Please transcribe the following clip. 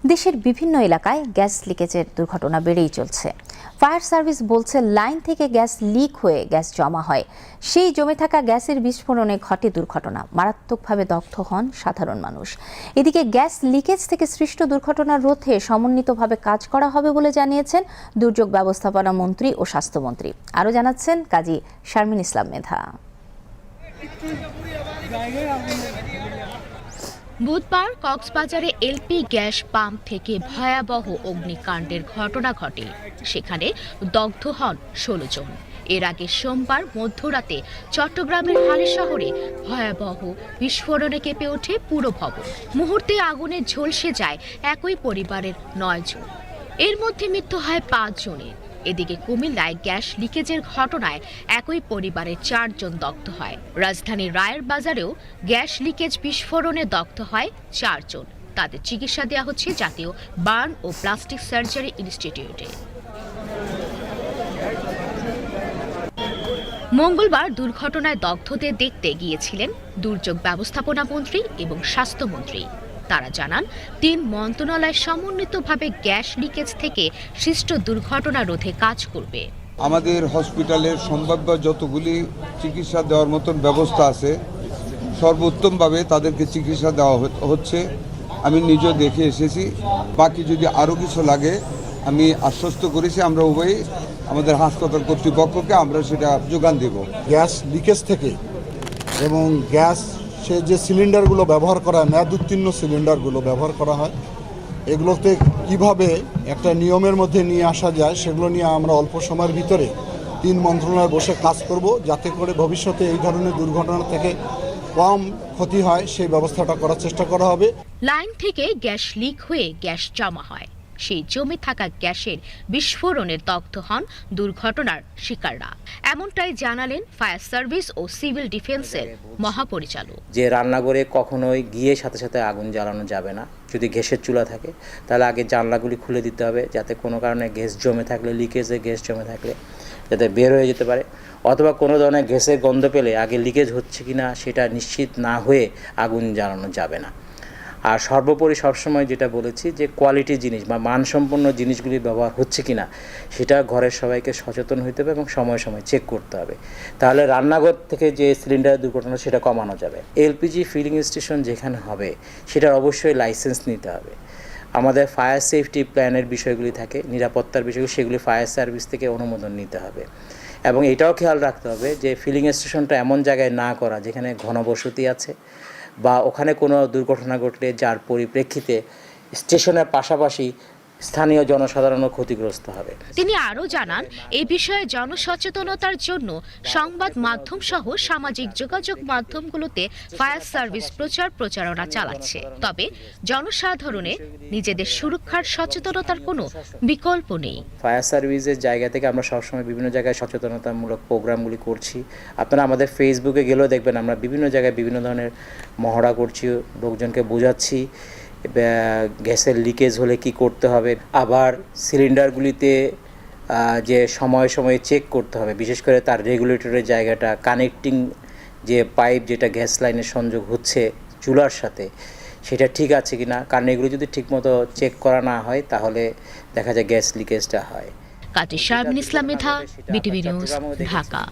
দেশের বিভিন্ন এলাকায় গ্যাস লিকেজের দুর্ঘটনা বেড়েই চলছে। ফায়ার সার্ভিস বলছে, লাইন থেকে গ্যাস লিক হয়ে গ্যাস জমা হয়, সেই জমে থাকা গ্যাসের বিস্ফোরণে ঘটে দুর্ঘটনা, মারাত্মকভাবে দগ্ধ হন সাধারণ মানুষ। এদিকে গ্যাস লিকেজ থেকে সৃষ্ট দুর্ঘটনা রোধে সমন্বিতভাবে কাজ করা হবে বলে জানিয়েছেন দুর্যোগ ব্যবস্থাপনা মন্ত্রী ও স্বাস্থ্যমন্ত্রী। আরও জানাচ্ছেন কাজী শারমিন ইসলাম মেধা। বুধবার কক্সবাজারে এলপি গ্যাস পাম্প থেকে ভয়াবহ অগ্নিকাণ্ডের ঘটনা ঘটে। সেখানে দগ্ধ হন 16 জন। এর আগে সোমবার মধ্যরাতে চট্টগ্রামের হালিশহরে ভয়াবহ বিস্ফোরণে কেঁপে ওঠে পুরো ভবন। মুহূর্তে আগুনে ঝলসে যায় একই পরিবারের 9 জন। এর মধ্যে মৃত্যু হয় 5 জনের। এদিকে কুমিল্লায় গ্যাস লিকেজের ঘটনায় একই পরিবারের 4 জন দগ্ধ হয়। রাজধানীর রায়ের বাজারেও গ্যাস লিকেজ বিস্ফোরণে দগ্ধ হয় 4 জন। তাদের চিকিৎসা দেওয়া হচ্ছে জাতীয় বার্ন ও প্লাস্টিক সার্জারি ইনস্টিটিউটে। মঙ্গলবার দুর্ঘটনায় দগ্ধদের দেখতে গিয়েছিলেন দুর্যোগ ব্যবস্থাপনা মন্ত্রী এবং স্বাস্থ্যমন্ত্রী। তারা জানান, 3 মন্ত্রণালয় সমন্বিতভাবে গ্যাস লিকেজ থেকে সৃষ্ট দুর্ঘটনা রোধে কাজ করবে। আমাদের হসপিটালের সম্ভাব্য যতগুলি চিকিৎসা দেওয়ার মতন ব্যবস্থা আছে, সর্বোত্তমভাবে তাদেরকে চিকিৎসা দেওয়া হচ্ছে। আমি নিজেও দেখে এসেছি। বাকি যদি আরও কিছু লাগে আমি আশ্বস্ত করেছি, আমরা উভয়ই আমাদের হাসপাতাল কর্তৃপক্ষকে আমরা সেটা যোগান দেব। গ্যাস লিকেজ থেকে এবং গ্যাস সে যে সিলিন্ডারগুলো ব্যবহার করা হয়, মেয়াদোত্তীর্ণ সিলিন্ডারগুলো ব্যবহার করা হয়, এগুলোতে কিভাবে একটা নিয়মের মধ্যে নিয়ে আসা যায় সেগুলো নিয়ে আমরা অল্প সময়ের ভিতরে 3 মন্ত্রণালয়ে বসে কাজ করব, যাতে করে ভবিষ্যতে এই ধরনের দুর্ঘটনা থেকে কম ক্ষতি হয় সেই ব্যবস্থাটা করার চেষ্টা করা হবে। লাইন থেকে গ্যাস লিক হয়ে গ্যাস জমা হয়, সেই জমে থাকা গ্যাসের বিস্ফোরণে দগ্ধ হন দুর্ঘটনার শিকাররা। এমনটাই জানালেন ফায়ার সার্ভিস ও সিভিল ডিফেন্সের মহাপরিচালক। যে রান্নাঘরে কখনোই গিয়ে সাথে সাথে আগুন জ্বালানো যাবে না। যদি গ্যাসের চুলা থাকে তাহলে আগে জানলাগুলি খুলে দিতে হবে, যাতে কোনো কারণে গ্যাস জমে থাকলে, লিকেজে গ্যাস জমে থাকলে যাতে বের হয়ে যেতে পারে, অথবা কোনো ধরনের গ্যাসের গন্ধ পেলে আগে লিকেজ হচ্ছে কিনা সেটা নিশ্চিত না হয়ে আগুন জ্বালানো যাবে না। আর সর্বোপরি সবসময় যেটা বলেছি যে কোয়ালিটি জিনিস বা মানসম্পন্ন জিনিসগুলি ব্যবহার হচ্ছে কিনা সেটা ঘরের সবাইকে সচেতন হতে হবে এবং সময় সময় চেক করতে হবে। তাহলে রান্নাঘর থেকে যে সিলিন্ডার দুর্ঘটনা সেটা কমানো যাবে। এলপিজি ফিলিং স্টেশন যেখানে হবে সেটার অবশ্যই লাইসেন্স নিতে হবে। আমাদের ফায়ার সেফটি প্ল্যানের বিষয়গুলি থাকে, নিরাপত্তার বিষয়গুলি, সেগুলি ফায়ার সার্ভিস থেকে অনুমোদন নিতে হবে। এবং এটাও খেয়াল রাখতে হবে যে ফিলিং স্টেশনটা এমন জায়গায় না করা যেখানে ঘনবসতি আছে বা ওখানে কোনো দুর্ঘটনা ঘটলে যার পরিপ্রেক্ষিতে স্টেশনের পাশাপাশি স্থানীয় জনসাধারণও ক্ষতিগ্রস্ত হবে। তিনি আরও জানান, এই বিষয়ে জনসচেতনতার জন্য সংবাদ মাধ্যম সহ সামাজিক যোগাযোগ মাধ্যমগুলোতে ফায়ার সার্ভিস প্রচারণা চালাচ্ছে। তবে জনসাধারণের নিজেদের সুরক্ষার সচেতনতার কোনো বিকল্প নেই। ফায়ার সার্ভিসের জায়গা থেকে আমরা সবসময় বিভিন্ন জায়গায় সচেতনতামূলক প্রোগ্রামগুলি করছি। আপনারা আমাদের ফেসবুকে গেলেও দেখবেন আমরা বিভিন্ন জায়গায় বিভিন্ন ধরনের মহড়া করছি, লোকজনকে বোঝাচ্ছি গ্যাসের লিকেজ হলে কি করতে হবে। আবার সিলিন্ডারগুলিতে যে সময়ে সময়ে চেক করতে হবে, বিশেষ করে তার রেগুলেটরের জায়গাটা, কানেক্টিং যে পাইপ যেটা গ্যাস লাইনের সংযোগ হচ্ছে চুলার সাথে, সেটা ঠিক আছে কি না। কারণ এগুলো যদি ঠিকমতো চেক করা না হয় তাহলে দেখা যায় গ্যাস লিকেজটা হয়। কাজী শারমিন ইসলাম মেধা, বিটিভি নিউজ, ঢাকা।